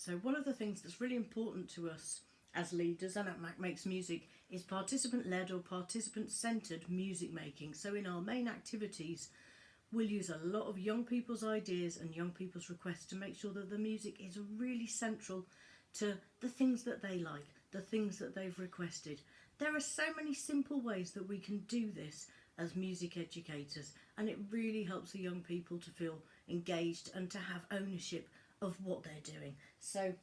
So one of the things that's really important to us as leaders and at Mac Makes Music is participant-led or participant-centred music making. So in our main activities, we'll use a lot of young people's ideas and young people's requests to make sure that the music is really central to the things that they like, the things that they've requested. There are so many simple ways that we can do this as music educators, and it really helps the young people to feel engaged and to have ownership of what they're doing. So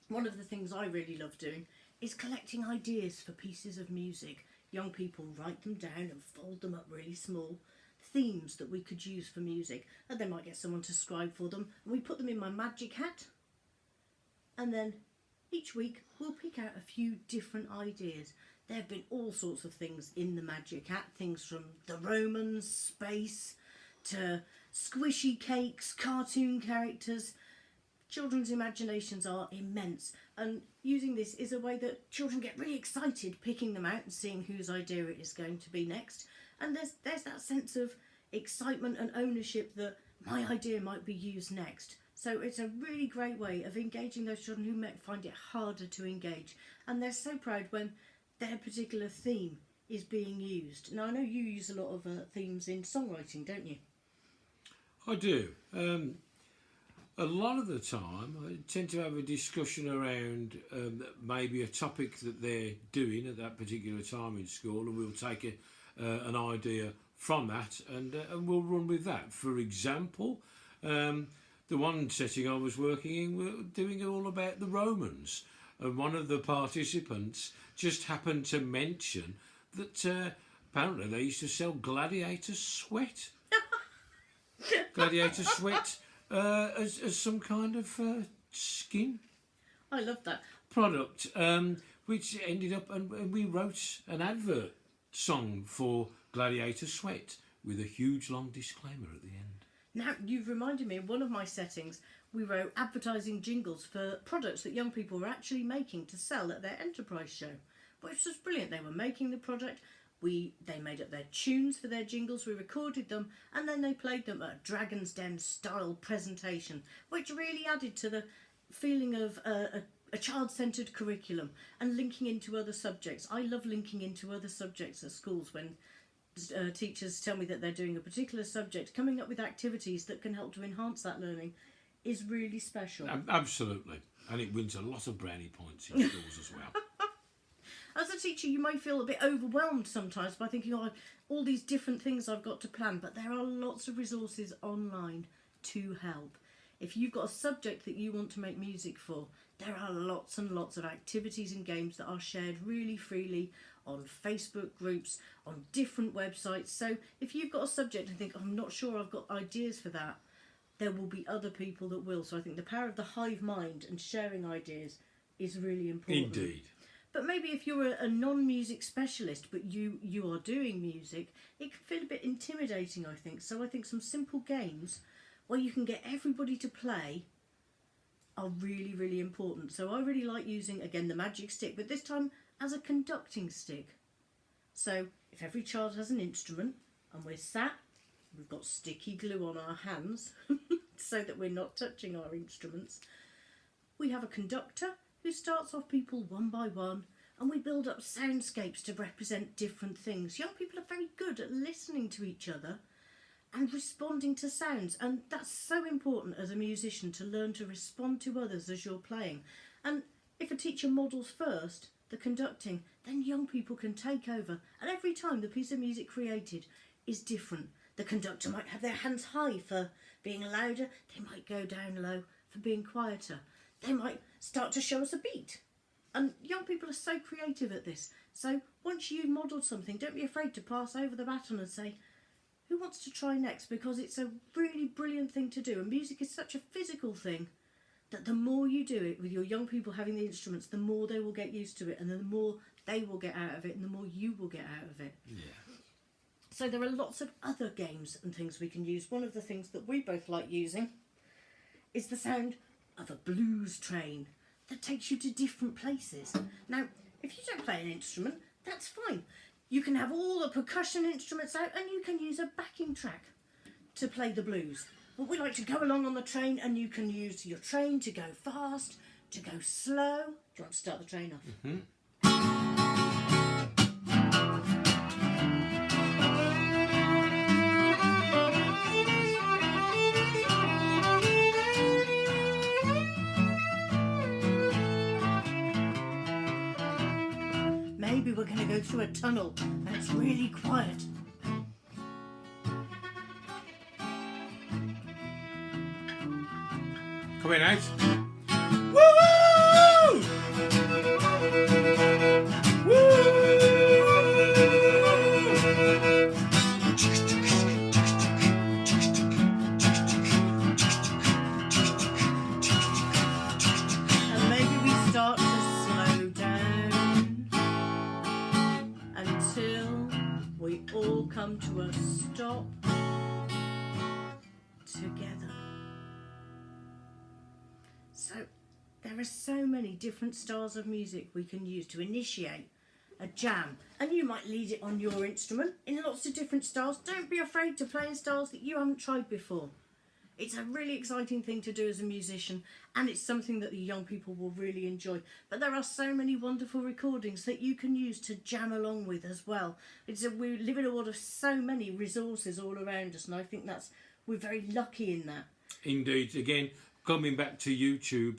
one of the things I really love doing is collecting ideas for pieces of music. Young people write them down and fold them up really small, themes that we could use for music, and they might get someone to scribe for them, and we put them in my magic hat, and then each week we'll pick out a few different ideas. There have been all sorts of things in the magic hat, things from the Romans, space, to squishy cakes, cartoon characters. Children's imaginations are immense, and using this is a way that children get really excited picking them out and seeing whose idea it is going to be next. And there's that sense of excitement and ownership that my idea might be used next. So it's a really great way of engaging those children who might find it harder to engage, and they're so proud when their particular theme is being used. Now I know you use a lot of themes in songwriting, don't you? I do. A lot of the time I tend to have a discussion around maybe a topic that they're doing at that particular time in school, and we'll take an idea from that and we'll run with that. For example, the one setting I was working in, we were doing it all about the Romans, and one of the participants just happened to mention that apparently they used to sell gladiator sweat. Gladiator sweat as some kind of skin I love that. product, which ended up, and we wrote an advert song for gladiator sweat with a huge long disclaimer at the end. Now, you've reminded me of one of my settings. We wrote advertising jingles for products that young people were actually making to sell at their enterprise show, which was brilliant. They were making the product, they made up their tunes for their jingles, we recorded them, and then they played them at a Dragon's Den style presentation, which really added to the feeling of a child-centred curriculum and linking into other subjects. I love linking into other subjects at schools when teachers tell me that they're doing a particular subject. Coming up with activities that can help to enhance that learning is really special. Absolutely, and it wins a lot of brownie points in schools as well. As a teacher, you may feel a bit overwhelmed sometimes by thinking, oh, all these different things I've got to plan, but there are lots of resources online to help. If you've got a subject that you want to make music for, there are lots and lots of activities and games that are shared really freely on Facebook groups, on different websites. So if you've got a subject and think, I'm not sure I've got ideas for that, there will be other people that will. So I think the power of the hive mind and sharing ideas is really important. Indeed. But maybe if you're a non-music specialist but you are doing music, it can feel a bit intimidating, I think. So I think some simple games where you can get everybody to play are really, really important. So I really like using, again, the magic stick, but this time as a conducting stick. So if every child has an instrument and we're sat, we've got sticky glue on our hands so that we're not touching our instruments, we have a conductor who starts off people one by one, and we build up soundscapes to represent different things. Young people are very good at listening to each other and responding to sounds, and that's so important as a musician, to learn to respond to others as you're playing. And if a teacher models first the conducting, then young people can take over, and every time the piece of music created is different. The conductor might have their hands high for being louder, they might go down low for being quieter. They might start to show us a beat. And young people are so creative at this. So once you've modelled something, don't be afraid to pass over the baton and say, who wants to try next? Because it's a really brilliant thing to do. And music is such a physical thing that the more you do it with your young people having the instruments, the more they will get used to it, and the more they will get out of it, and the more you will get out of it. Yeah. So there are lots of other games and things we can use. One of the things that we both like using is the sound of a blues train that takes you to different places. Now, if you don't play an instrument, that's fine. You can have all the percussion instruments out and you can use a backing track to play the blues. But we like to go along on the train, and you can use your train to go fast, to go slow. Do you want to start the train off? Mm-hmm. Maybe we're going to go through a tunnel and it's really quiet. Coming out. Woo! And maybe we start to slow down until we all come to a stop together. So there are so many different styles of music we can use to initiate a jam, and you might lead it on your instrument in lots of different styles. Don't be afraid to play in styles that you haven't tried before. It's a really exciting thing to do as a musician, and it's something that the young people will really enjoy. But there are so many wonderful recordings that you can use to jam along with as well. We live in a world of so many resources all around us, and I think we're very lucky in that. Indeed. Again, coming back to YouTube,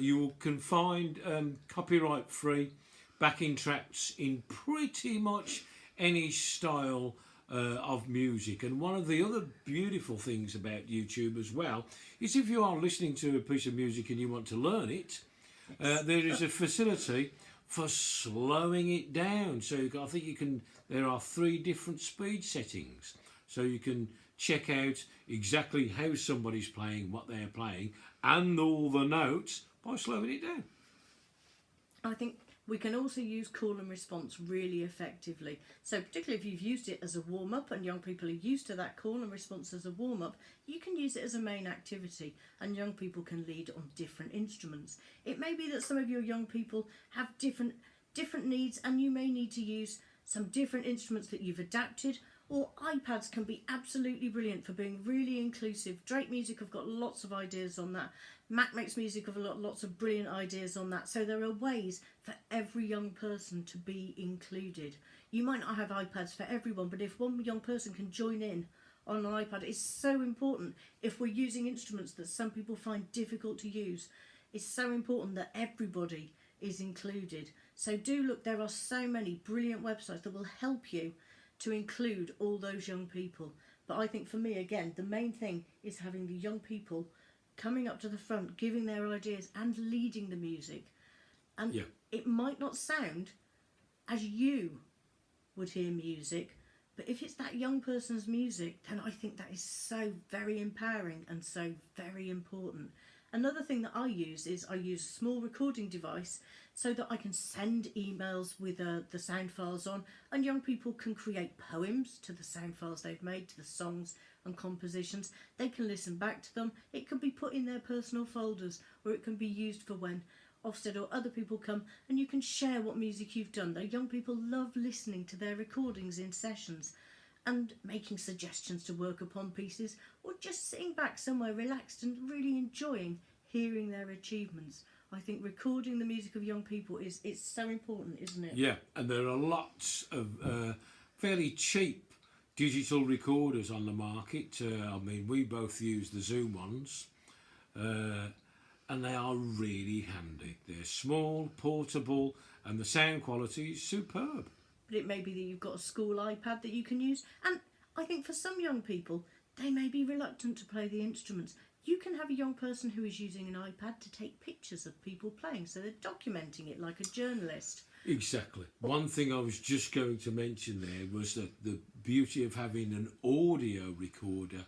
you can find copyright-free backing tracks in pretty much any style of music. And one of the other beautiful things about YouTube as well is if you are listening to a piece of music and you want to learn it, there is a facility for slowing it down. So I think there are 3 different speed settings, so you can check out exactly how somebody's playing, what they're playing, and all the notes by slowing it down. I think we can also use call and response really effectively. So particularly if you've used it as a warm-up and young people are used to that call and response as a warm-up, you can use it as a main activity and young people can lead on different instruments. It may be that some of your young people have different needs and you may need to use some different instruments that you've adapted, or iPads can be absolutely brilliant for being really inclusive. Drake Music have got lots of ideas on that. Mac Makes Music have lots of brilliant ideas on that. So there are ways for every young person to be included. You might not have iPads for everyone, but if one young person can join in on an iPad, it's so important. If we're using instruments that some people find difficult to use, it's so important that everybody is included. So do look, there are so many brilliant websites that will help you to include all those young people. But I think for me, again, the main thing is having the young people coming up to the front, giving their ideas and leading the music. And it might not sound as you would hear music, but if it's that young person's music, then I think that is so very empowering and so very important. Another thing that I use is I use a small recording device so that I can send emails with the sound files on, and young people can create poems to the sound files they've made, to the songs and compositions. They can listen back to them. It can be put in their personal folders, or it can be used for when Ofsted or other people come, and you can share what music you've done. The young people love listening to their recordings in sessions and making suggestions to work upon pieces, or just sitting back somewhere relaxed and really enjoying hearing their achievements. I think recording the music of young people is so important, isn't it? Yeah, and there are lots of fairly cheap digital recorders on the market. I mean, we both use the Zoom ones, and they are really handy. They're small, portable, and the sound quality is superb. But it may be that you've got a school iPad that you can use, and I think for some young people, they may be reluctant to play the instruments. You can have a young person who is using an iPad to take pictures of people playing, so they're documenting it like a journalist. Exactly. One thing I was just going to mention there was that the beauty of having an audio recorder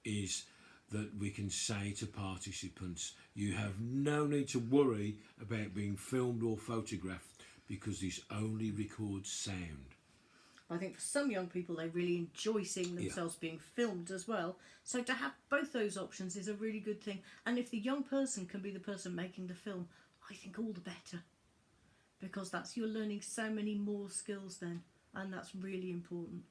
is that we can say to participants, you have no need to worry about being filmed or photographed because this only records sound. I think for some young people, they really enjoy seeing themselves being filmed as well. So to have both those options is a really good thing. And if the young person can be the person making the film, I think all the better. Because you're learning so many more skills then. And that's really important.